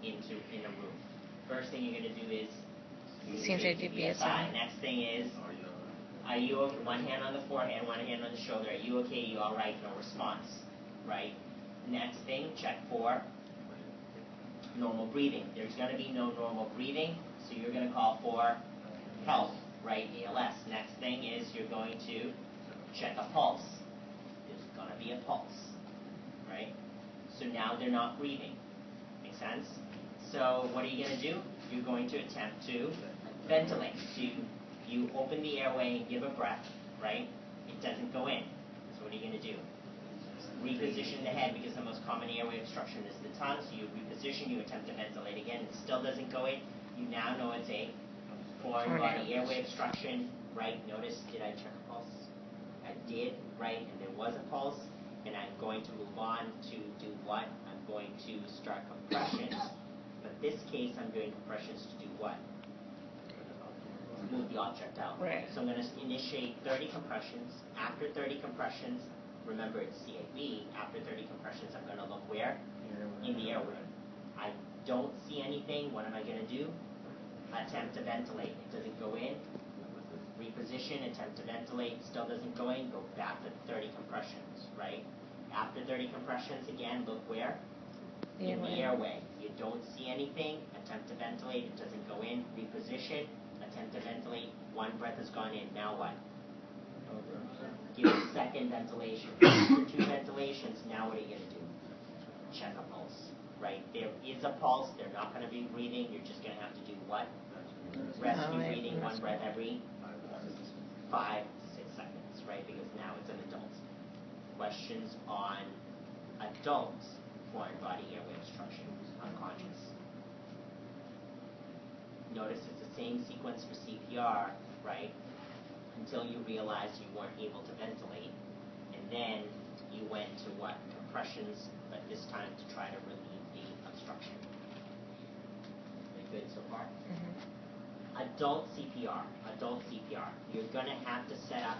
in a room. First thing you're going to do is CMJ BSI. Next thing is, are you one hand on the forehead, one hand on the shoulder? Are you okay? You all right? No response, right? Next thing, check for normal breathing. There's going to be no normal breathing, so you're going to call for help, right? ALS. Next thing is you're going to check a pulse. There's going to be a pulse, right? So now they're not breathing. Make sense? So what are you going to do? You're going to attempt to ventilate. So you open the airway and give a breath, right? It doesn't go in. So what are you going to do? Reposition the head, because the most common airway obstruction is the tongue. So you reposition, you attempt to ventilate again. It still doesn't go in. You now know it's a foreign body airway obstruction, right? Notice, did I check a pulse? I did, right? And there was a pulse. And I'm going to move on to do what? I'm going to start compressions. But this case, I'm doing compressions to do what? To move the object out. Right. So I'm going to initiate 30 compressions. After 30 compressions, remember it's CAB, after 30 compressions, I'm going to look where? In the airway. I don't see anything. What am I going to do? Attempt to ventilate. It doesn't go in. Reposition, attempt to ventilate, still doesn't go in. Go back to 30 compressions, right? After 30 compressions, again, look where? In the airway. You don't see anything. Attempt to ventilate. It doesn't go in. Reposition, attempt to ventilate. One breath has gone in. Now what? Give a second ventilation. After 2 ventilations, now what are you going to do? Check a pulse, right? There is a pulse. They're not going to be breathing. You're just going to have to do what? Rescue breathing, 1 breath every 5 to 6 seconds, right? Because now it's an adult. Questions on adults, foreign body airway obstruction, unconscious. Notice it's the same sequence for CPR, right? Until you realized you weren't able to ventilate. And then you went to what? Compressions, but this time to try to relieve the obstruction. Good so far? Mm-hmm. Adult CPR. You're going to have to set up